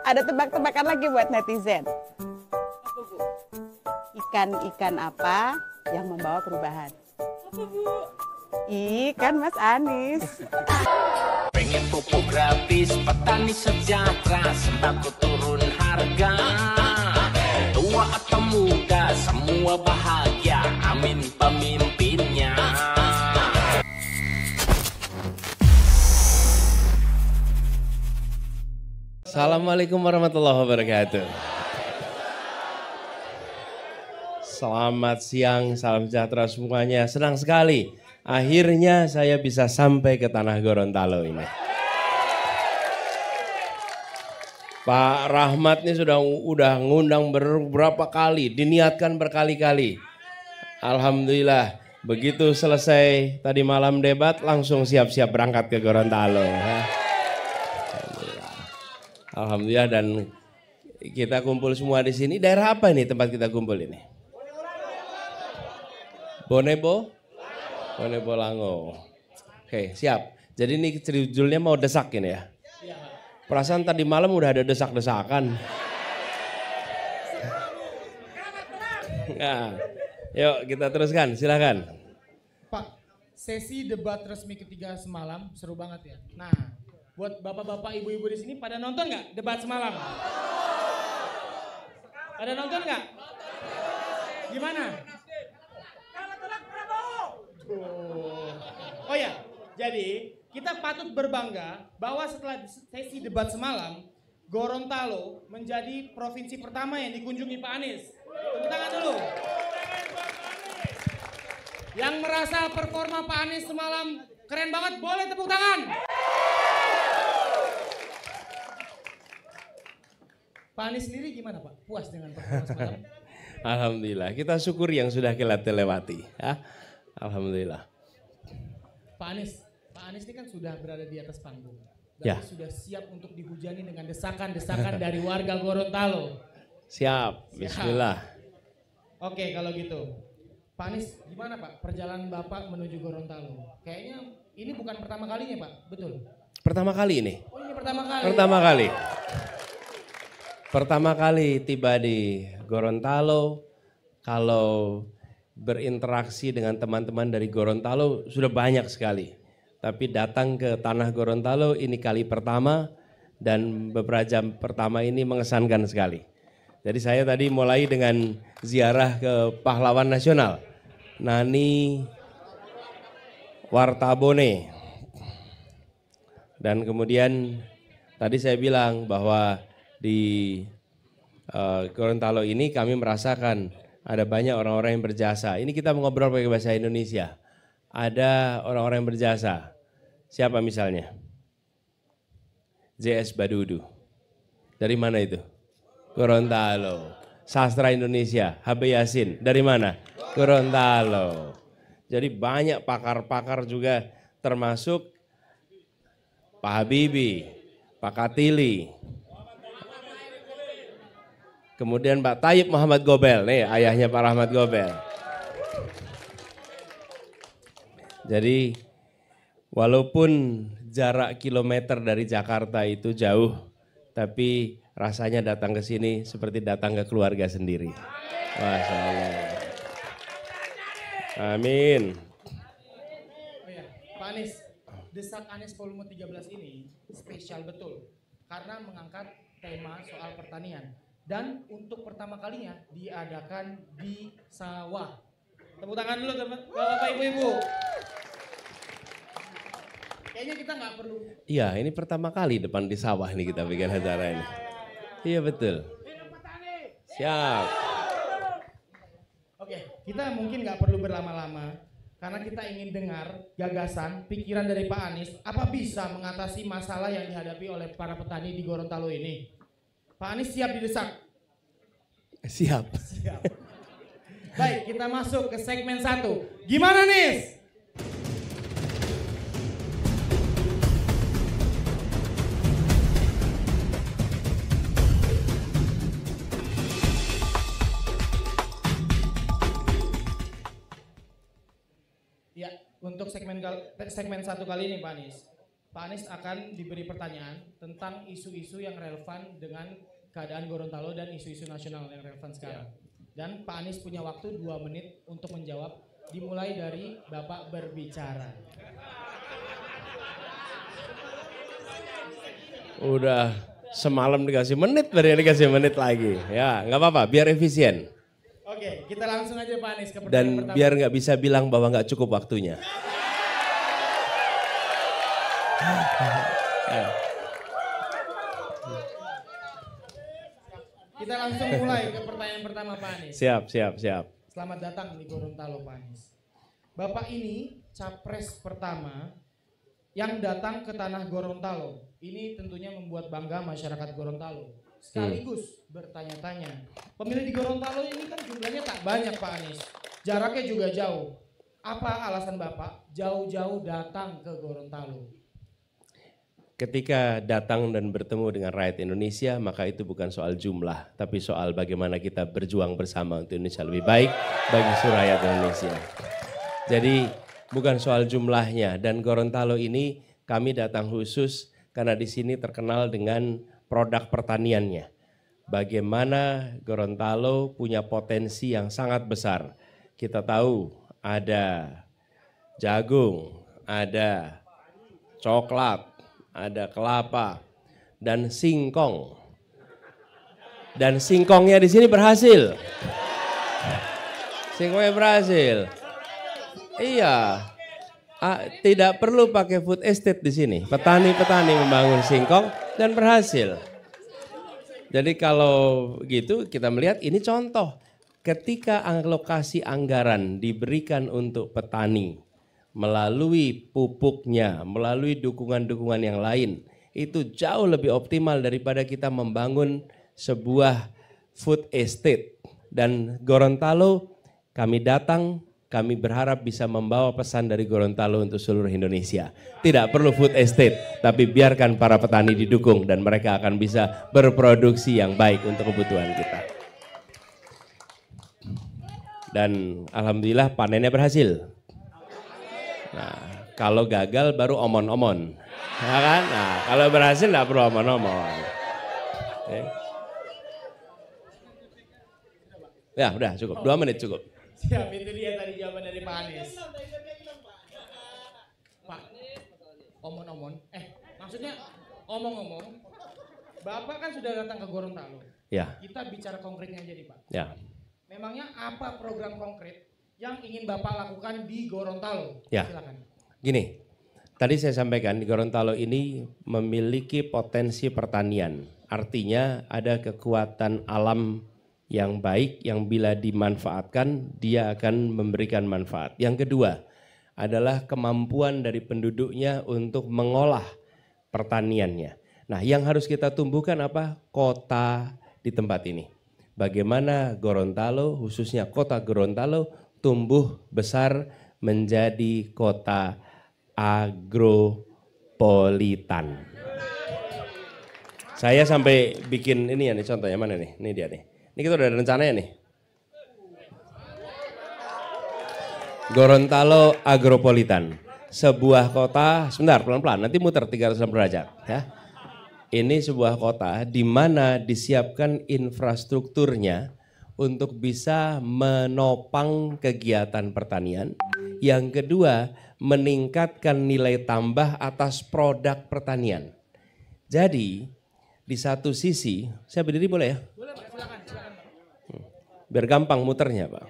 Ada tebak-tebakan lagi buat netizen. Ikan-ikan apa yang membawa perubahan? Apa, Bu? Ikan Mas Anies. Pengen pupuk gratis, petani sejahtera, sembako turun harga. Tua atau muda, semua bahagia, amin pemimpinnya. Assalamualaikum warahmatullahi wabarakatuh. Selamat siang, salam sejahtera semuanya. Senang sekali akhirnya saya bisa sampai ke tanah Gorontalo ini. Pak Rahmat ini udah ngundang beberapa kali, diniatkan berkali-kali. Alhamdulillah, begitu selesai tadi malam debat langsung siap-siap berangkat ke Gorontalo. Alhamdulillah, dan kita kumpul semua di sini. Daerah apa ini tempat kita kumpul ini? Bonebo Lango. Oke, siap. Jadi ini judulnya mau desak ini ya. Perasaan tadi malam udah ada desak-desakan. Nah, yuk kita teruskan, silakan. Pak, sesi debat resmi ketiga semalam seru banget ya. Nah, buat bapak-bapak, ibu-ibu di sini pada nonton nggak debat semalam? Pada nonton nggak? Gimana? Oh ya, jadi kita patut berbangga bahwa setelah sesi debat semalam, Gorontalo menjadi provinsi pertama yang dikunjungi Pak Anies. Tepuk tangan dulu. Yang merasa performa Pak Anies semalam keren banget, boleh tepuk tangan. Pak Anies sendiri gimana Pak? Puas dengan performa semalam? Alhamdulillah, kita syukuri yang sudah kita lewati. Ya. Alhamdulillah. Pak Anies ini kan sudah berada di atas panggung. Ya. Dan sudah siap untuk dihujani dengan desakan-desakan dari warga Gorontalo. Siap, bismillah. Oke, kalau gitu. Pak Anies, gimana Pak perjalanan Bapak menuju Gorontalo? Kayaknya ini bukan pertama kalinya Pak, betul? Pertama kali ini? Oh ini pertama kali? Pertama kali. Pertama kali tiba di Gorontalo. Kalau berinteraksi dengan teman-teman dari Gorontalo sudah banyak sekali. Tapi datang ke tanah Gorontalo ini kali pertama dan beberapa jam pertama ini mengesankan sekali. Jadi saya tadi mulai dengan ziarah ke pahlawan nasional, Nani Wartabone. Dan kemudian tadi saya bilang bahwa di Gorontalo ini kami merasakan ada banyak orang-orang yang berjasa. Ini kita mengobrol pakai bahasa Indonesia. Ada orang-orang yang berjasa. Siapa misalnya? JS Badudu. Dari mana itu? Gorontalo. Sastra Indonesia, HB Yasin. Dari mana? Gorontalo. Jadi banyak pakar-pakar juga termasuk Pak Habibie, Pak Katili. Kemudian Pak Tayyip Muhammad Gobel, nih ayahnya Pak Rahmat Gobel. Jadi walaupun jarak kilometer dari Jakarta itu jauh, tapi rasanya datang ke sini seperti datang ke keluarga sendiri. Masya Allah. Amin. Oh ya, Pak Anies, Desak Anies volume 13 ini spesial betul karena mengangkat tema soal pertanian. Dan untuk pertama kalinya diadakan di sawah. Tepuk tangan dulu Bapak Ibu-Ibu. Kayaknya kita nggak perlu. Iya, ini pertama kali depan di sawah nih kita bikin acara ini. Iya betul. Siap. Oke, kita mungkin nggak perlu berlama-lama karena kita ingin dengar gagasan, pikiran dari Pak Anies apa bisa mengatasi masalah yang dihadapi oleh para petani di Gorontalo ini. Pak Anies siap didesak? Siap. Siap. Baik, kita masuk ke segmen 1. Gimana Nis? Ya, untuk segmen 1 kali ini Pak Anies. Pak Anies akan diberi pertanyaan tentang isu-isu yang relevan dengan keadaan Gorontalo dan isu-isu nasional yang relevan sekarang. Dan Pak Anies punya waktu 2 menit untuk menjawab, dimulai dari Bapak berbicara. Udah semalam dikasih menit, baru dikasih menit lagi. Ya, nggak apa-apa, biar efisien. Oke, kita langsung aja Pak Anies ke pertanyaan Dan pertama. biar nggak bisa bilang bahwa nggak cukup waktunya. Kita langsung mulai ke pertanyaan pertama Pak Anies. Siap. Selamat datang di Gorontalo Pak Anies. Bapak ini capres pertama yang datang ke tanah Gorontalo. Ini tentunya membuat bangga masyarakat Gorontalo. Sekaligus bertanya-tanya, pemilih di Gorontalo ini kan jumlahnya tak banyak Pak Anies. Jaraknya juga jauh. Apa alasan Bapak jauh-jauh datang ke Gorontalo? Ketika datang dan bertemu dengan rakyat Indonesia, maka itu bukan soal jumlah, tapi soal bagaimana kita berjuang bersama untuk Indonesia lebih baik bagi seluruh rakyat Indonesia. Jadi bukan soal jumlahnya, dan Gorontalo ini kami datang khusus karena di sini terkenal dengan produk pertaniannya. Bagaimana Gorontalo punya potensi yang sangat besar. Kita tahu ada jagung, ada coklat, ada kelapa, dan singkong. Dan singkongnya di sini berhasil. Singkongnya berhasil. Iya. Tidak perlu pakai food estate di sini. Petani-petani membangun singkong dan berhasil. Jadi kalau gitu kita melihat ini contoh. Ketika alokasi anggaran diberikan untuk petani melalui pupuknya, melalui dukungan-dukungan yang lain, itu jauh lebih optimal daripada kita membangun sebuah food estate. Dan Gorontalo kami datang, kami berharap bisa membawa pesan dari Gorontalo untuk seluruh Indonesia. Tidak perlu food estate, tapi biarkan para petani didukung dan mereka akan bisa berproduksi yang baik untuk kebutuhan kita. Dan alhamdulillah panennya berhasil. Nah, kalau gagal baru omon-omon. Ya kan? Nah, kalau berhasil enggak perlu omon-omon. Oke. Ya, udah cukup. 2 menit cukup. Siap, itu dia tadi jawaban dari Pak Anies. Pak, omon-omon. Maksudnya omong-omong, Bapak kan sudah datang ke Gorontalo. Ya. Kita bicara konkretnya aja nih Pak. Ya. Memangnya apa program konkret yang ingin Bapak lakukan di Gorontalo? Ya. Silakan. Gini, tadi saya sampaikan di Gorontalo ini memiliki potensi pertanian. Artinya ada kekuatan alam yang baik yang bila dimanfaatkan dia akan memberikan manfaat. Yang kedua adalah kemampuan dari penduduknya untuk mengolah pertaniannya. Nah, yang harus kita tumbuhkan apa? Kota di tempat ini. Bagaimana Gorontalo, khususnya kota Gorontalo, tumbuh besar menjadi kota agropolitan. Saya sampai bikin ini ya nih contohnya, mana nih? Ini dia nih. Ini kita udah ada rencananya nih. Gorontalo agropolitan. Sebuah kota, sebentar pelan-pelan, nanti muter 360 derajat ya. Ini sebuah kota di mana disiapkan infrastrukturnya untuk bisa menopang kegiatan pertanian. Yang kedua, meningkatkan nilai tambah atas produk pertanian. Jadi, di satu sisi, saya berdiri boleh ya? Boleh Pak, silakan. Biar gampang muternya Pak.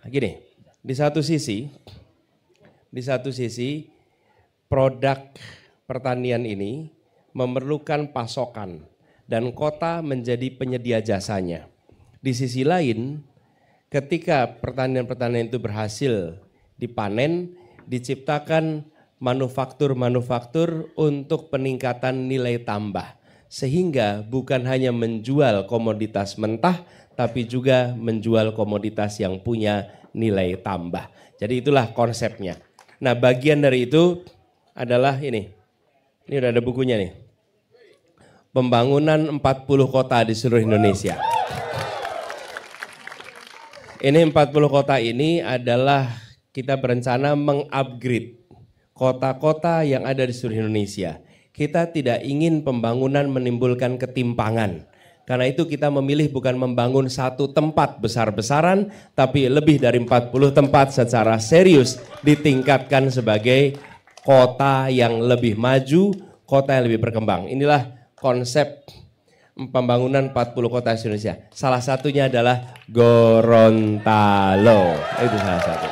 Nah, gini, di satu sisi produk pertanian ini memerlukan pasokan dan kota menjadi penyedia jasanya. Di sisi lain, ketika pertanian-pertanian itu berhasil dipanen, diciptakan manufaktur-manufaktur untuk peningkatan nilai tambah. Sehingga bukan hanya menjual komoditas mentah, tapi juga menjual komoditas yang punya nilai tambah. Jadi itulah konsepnya. Nah, bagian dari itu adalah ini. Ini udah ada bukunya nih. Pembangunan 40 kota di seluruh Indonesia. Ini 40 kota ini adalah kita berencana mengupgrade kota-kota yang ada di seluruh Indonesia. Kita tidak ingin pembangunan menimbulkan ketimpangan. Karena itu kita memilih bukan membangun satu tempat besar-besaran, tapi lebih dari 40 tempat secara serius ditingkatkan sebagai kota yang lebih maju, kota yang lebih berkembang. Inilah konsep pembangunan 40 kota di Indonesia. Salah satunya adalah Gorontalo. Itu salah satu.